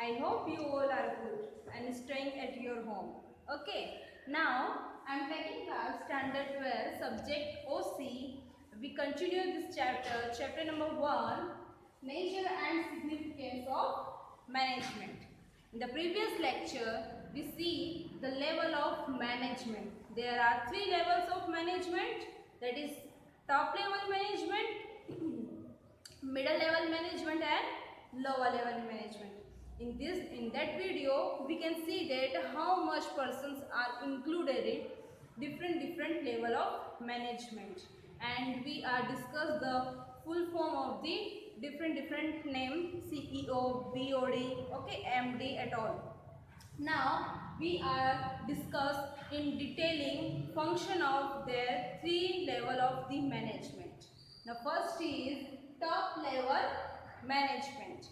I hope you all are good and staying at your home. Okay, now I am taking class standard 12 subject OC. We continue this chapter number 1, nature and significance of management. In the previous lecture, we see the level of management. There are 3 levels of management, that is top level management, middle level management and lower level management. In that video we can see that how much persons are included in different level of management, and we are discuss the full form of the different name, CEO, BOD, okay, MD at all. Now we are discuss in detailing function of their 3 level of the management. Now first is top level management.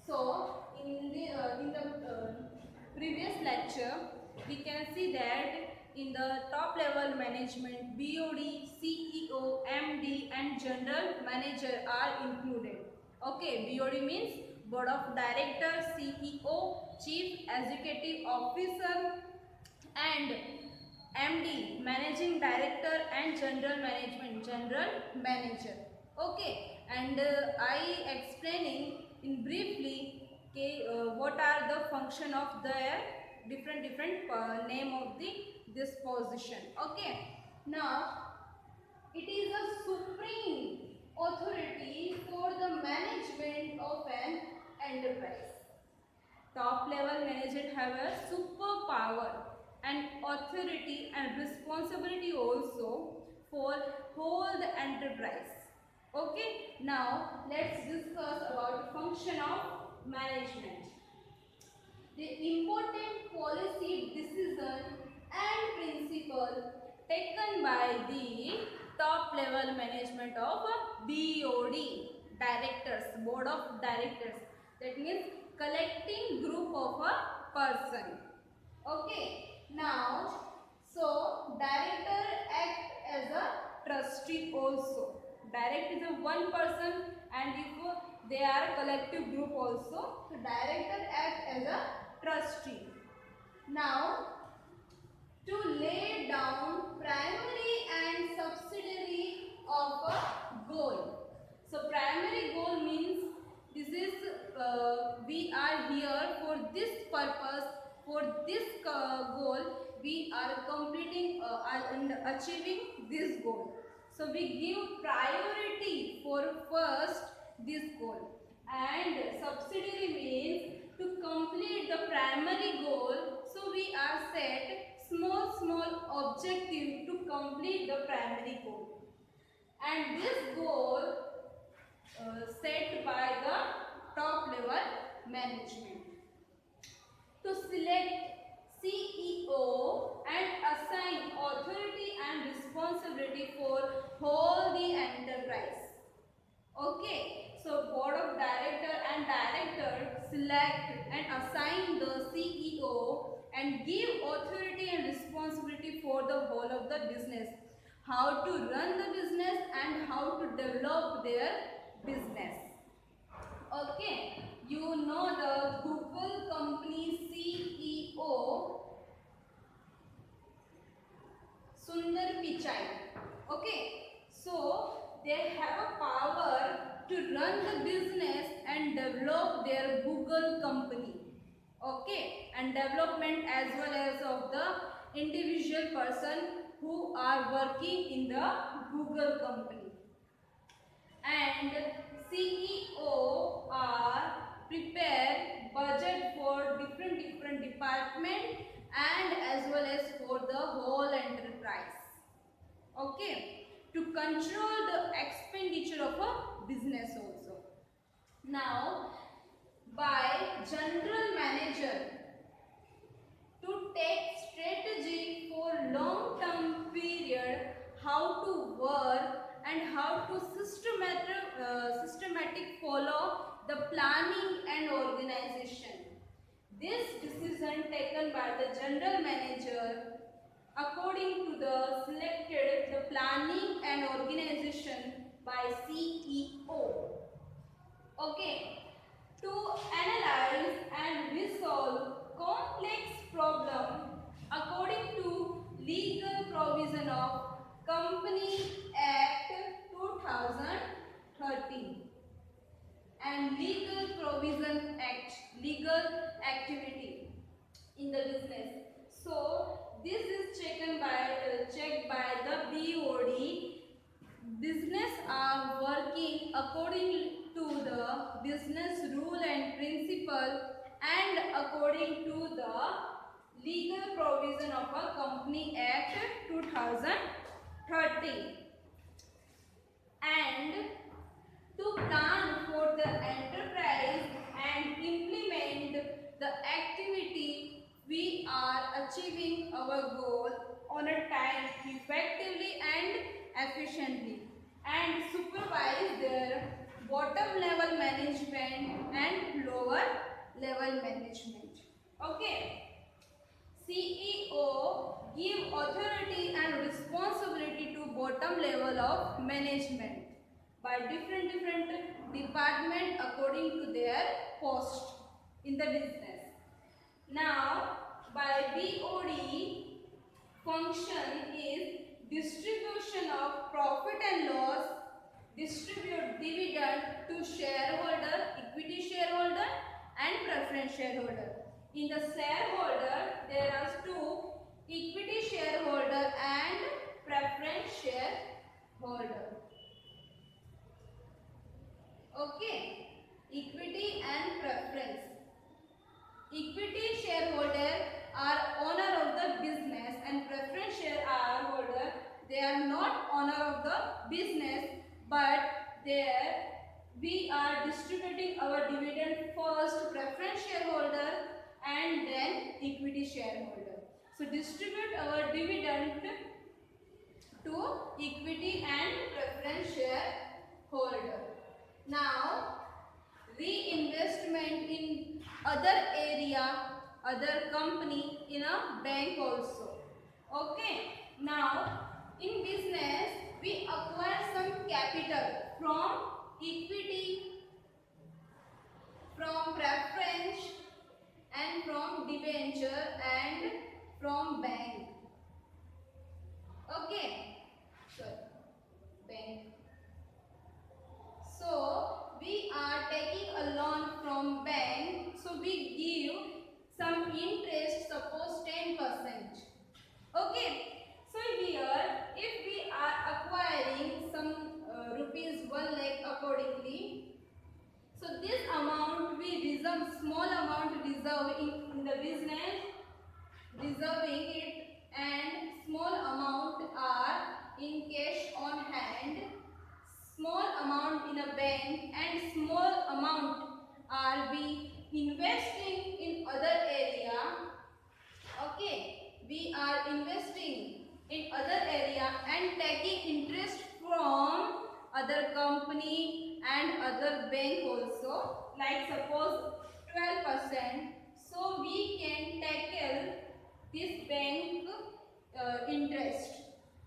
So in the previous lecture we can see that in the top level management BOD, CEO, MD and general manager are included. Okay, BOD means board of directors, CEO chief executive officer, and MD managing director, and general management general manager. Okay, and I explaining in briefly what are the function of their different name of the this position. Okay, now it is a supreme authority for the management of an enterprise. Top level managers have a superpower and authority and responsibility also for whole the enterprise. Okay, now let's discuss about function of management. The important policy decision and principle taken by the top level management of BOD, directors, board of directors, that means collecting group of a person. Okay, now so director act as a trustee also. Director is a one person, and if they are collective group also, so director act as a trustee. Now to lay down primary and subsidiary of a goal. So primary goal means this is we are here for this purpose, for this goal we are completing and achieving this goal. So we give priority for first this goal, and subsidiary means to complete the primary goal. So we are set small objective to complete the primary goal, and this goal set by the top level management. To select CEO and assign authority and responsibility for whole the enterprise. Okay, so board of director and director select and assign the CEO and give authority and responsibility for the whole of the business, how to run the business and how to develop their business. Okay, you know the Google company CEO Sundar Pichai. Okay, so they have a power to run the business and develop their Google company. Okay, and development as well as of the individual person who are working in the Google company. And CEO are prepare budget for different department and as well as for the whole enterprise. Okay, to control the expenditure of a business also. Now by general manager to take strategy for long term period, how to work and how to systematic follow the planning and organization. This decision taken by the general manager according to the selected the planning and organization by CEO. Okay, to analyze and resolve complex problem according to legal provision of Company Act 2013 and Legal Provision Act, legal activity in the business. So this is checked by the BOD. Business are working according to the business rule and principle and according to the legal provision of a Company Act 2013. And to plan for the enterprise and implement the activity, we are achieving our goal on a time effectively and efficiently, and supervise their bottom level management and lower level management. Okay. CEO give authority and responsibility to bottom level of management by different department according to their post in the business. Now by BOD function is distribution of profit and loss, distribute dividend to shareholder, equity shareholder and preference shareholder. In the shareholder there are two, equity shareholder and preference shareholder. Okay, equity and preference. Equity shareholder are owner of the business and preference shareholder, they are not owner of the business, but there we are distributing our dividend first to preference shareholder and then equity shareholder. So distribute our dividend to equity and preference shareholder. Now reinvestment in other area, other company, in a bank also. Okay. Now in business we acquire some capital from equity, from preference and from debenture and from bank. Okay. Bank. So we are taking a loan from bank, so we give some interest, suppose 10%. Okay. So here if we are acquiring some rupees 1 lakh accordingly, so this amount we reserve, small amount reserve in the business, reserving it, and small amount are in cash on hand, small amount in a bank, and small amount are we investing in other area. Okay, we are investing in other area and taking interest from other company and other bank also, like suppose 12%. So we can tackle this bank interest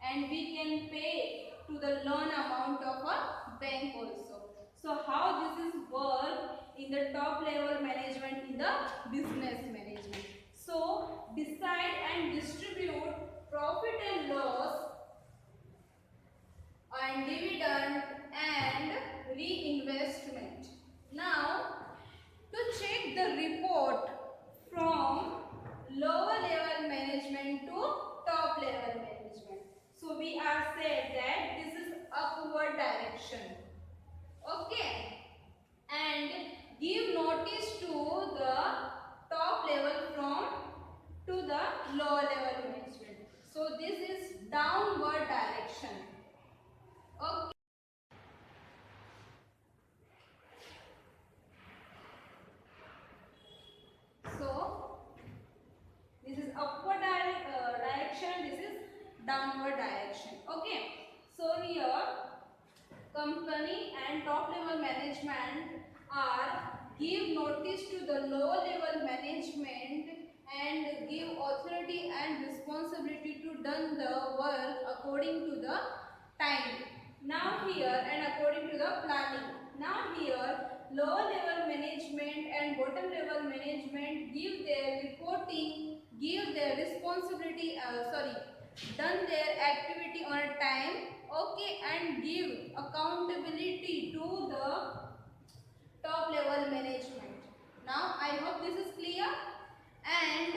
and we can pay to the loan amount of a bank also. So how this is work in the top level management, in the business management. So decide and distribute profit and loss and dividend and reinvestment. Now to check the report from lower level management to top level management, so we are said that this is upward direction. Okay, and give notice to the top level from to the lower level management, so this is downward direction. Okay. So this is upward direction, this is downward direction. Okay. So here company and top level management are give notice to the low level management and give authority and responsibility to done the work according to the time. Now here and according to the planning. Now here lower level management and bottom level management give their reporting, give their responsibility, done their activity on a time, okay, and give accountability to the top level management. Now I hope this is clear. And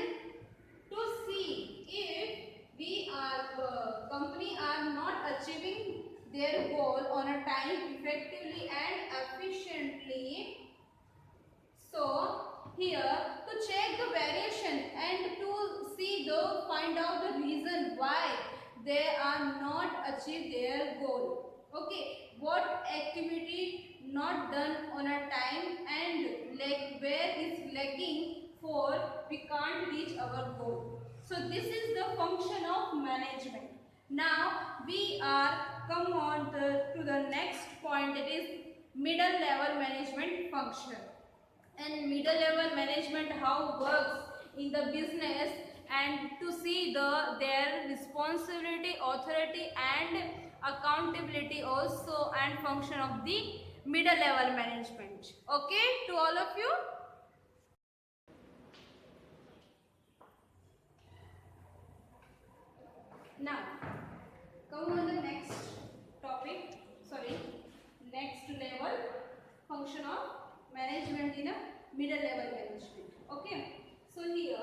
to see if we are company are not achieving their goal on a time effectively and efficiently, so here to check the variation and to see the find out the reason why they are not achieve their goal. Okay, what activity not done on a time and like where is lacking for we can't reach our goal. So this is the function of management. Now we are come on to the next point, that is middle level management function. And middle level management how works in the business, and to see their responsibility, authority and accountability also, and function of the middle level management. Okay, to all of you. Now come on the next topic, next level function of management in a middle level management. Okay, so here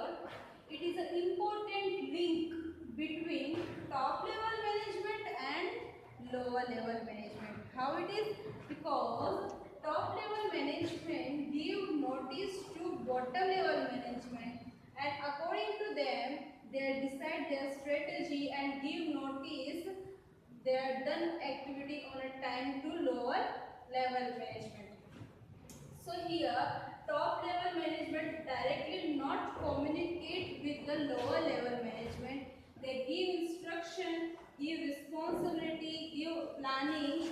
it is an important link between top level management and lower level management. How it is? Because top level management give notice to bottom level management, and according to them they decide their strategy and give notice their done activity on a time to lower level management. So here top level management directly not communicate with the lower level management. They give instruction, give responsibility, give planning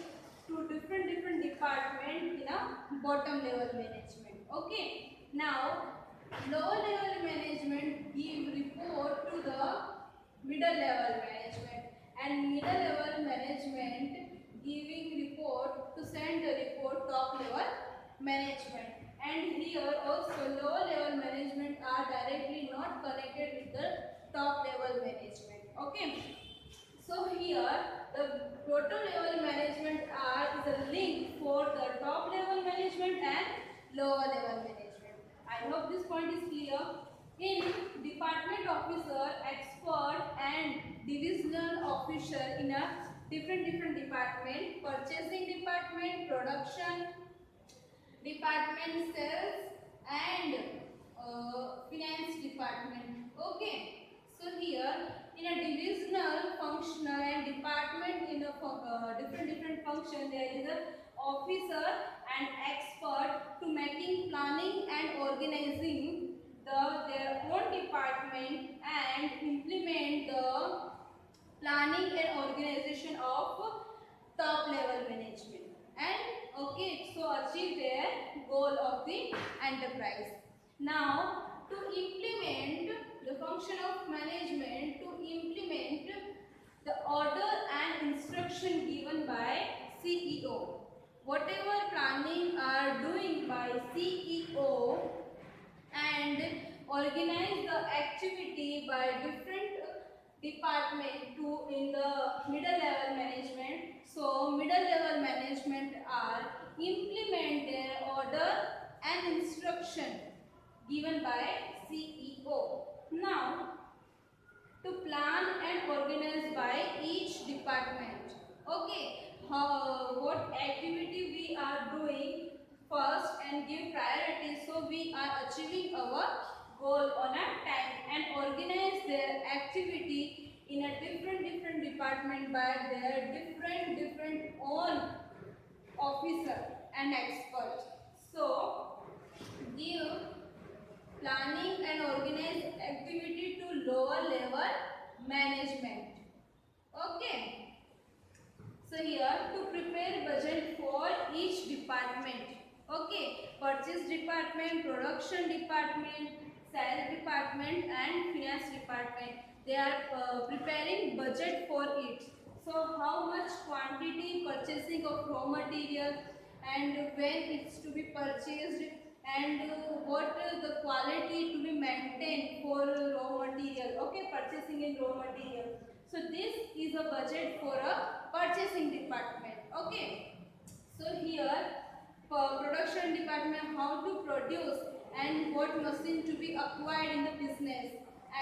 to different department in a bottom level management. Okay. Now lower level management give report to the middle level management, and middle level management giving report to send the report top level management. And here also lower level management are directly not connected with the top level management. Okay, so here the bottom level management are is a link for the top level management and lower level management. I hope this point is clear. In department officer, expert and divisional officer in a different department, purchasing department, production department, sales and finance department. Okay, so here in a divisional, functional and department in a different function, there is a officer and expert to making planning and organizing their own department and implement the planning and organization of top level management, and okay, so achieve their goal of the enterprise. Now to implement the function of management, to implement the order and instruction given by CEO. Whatever planning are doing by CEO and organize the activity by different department to in the middle level management. So middle level management are implement their order and instruction given by CEO. Now to plan and organize by each department. Okay, what activity we are doing first and give priority, so we are achieving our goal on a time, and organize their activity in a different department by their different own officer and expert. So give planning and organize activity to lower level management. Okay, so here to prepare budget for each department. Okay, purchase department, production department, sales department and finance department, they are preparing budget for it. So how much quantity purchasing of raw material, and when it's to be purchased, and what the quality to be maintained for raw material. Okay, purchasing in raw material. So this is a budget for a purchasing department. Okay, so here for production department, how to produce and what machine to be acquired in the business,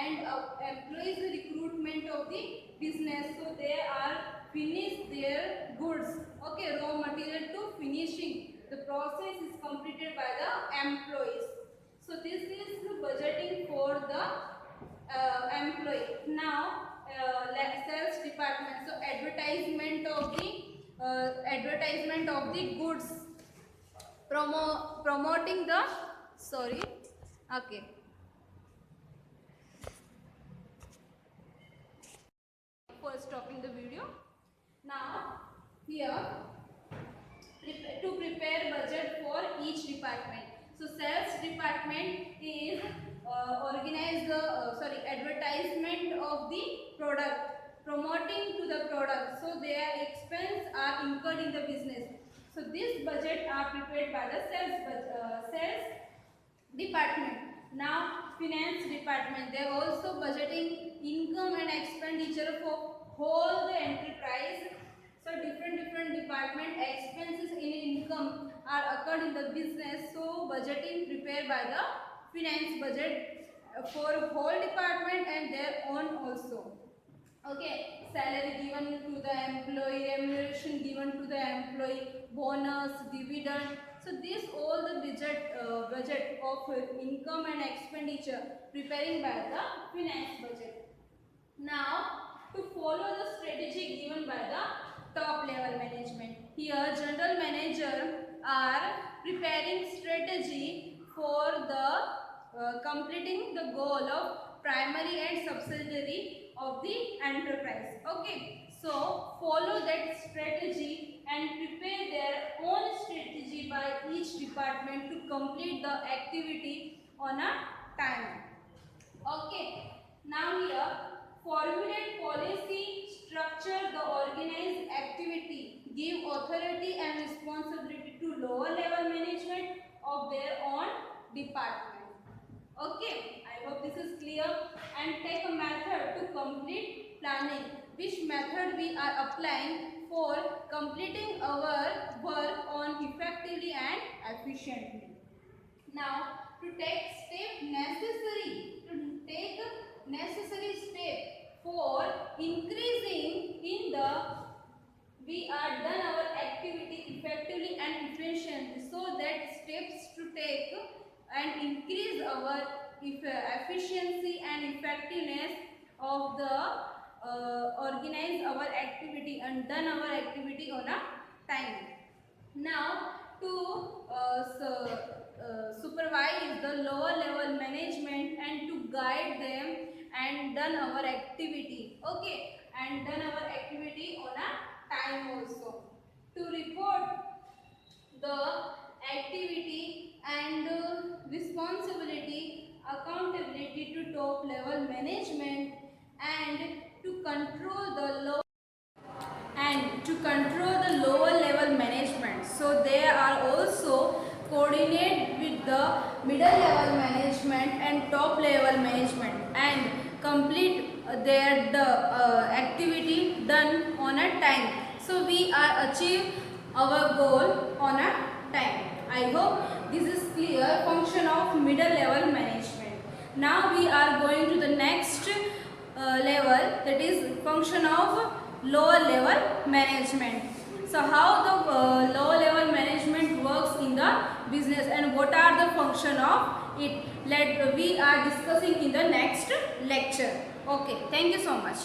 and employees recruitment of the business. So they are finish their goods. Okay, raw material to finishing. The process is completed by the employees. So this is the budgeting for the employee. Now sales department. So advertisement of the goods, promoting the, sorry, okay, for stopping the video. Now here to prepare budget for each department. So sales department is organize the advertisement of the product, promoting to the product, so their expense are incurred in the business. So this budget are prepared by the sales department. Now finance department, they are also budgeting income and expenditure for whole the enterprise. So different department expenses in income are occurred in the business. So budgeting prepared by the finance budget for whole department and their own also. Okay, salary given to the employee, remuneration given to the employee, bonus, dividend. So this all the budget of income and expenditure preparing by the finance budget. Now to follow the strategy given by the top level management. Here general manager are preparing strategy for the completing the goal of primary and subsidiary of the enterprise. Okay, so follow that strategy and prepare their own strategy by each department to complete the activity on a time. Okay, now here formulate policy, structure the organized activity, give authority and responsibility to lower level management of their own department. Okay, I hope this is clear. And take a method to complete planning. Which method we are applying for completing our work on effectively and efficiently. Now to take necessary step for increasing in the we are done our activity effectively and efficiently. So that steps to take and increase our efficiency and effectiveness of the organize our activity and done our activity on a time. Now to supervise the lower level management and to guide them and done our activity. Okay, and done our activity on a time also. To report the activity and responsibility, accountability to top level management, and to control the lower level management. So they are also coordinate with the middle level management and top level management and complete their activity done on a time. So we are achieve our goal on a time. I hope this is clear function of middle level management. Now we are going to the next level, that is function of lower level management. So how the lower level management works in the business and what are the function of it, we are discussing in the next lecture. Okay, thank you so much.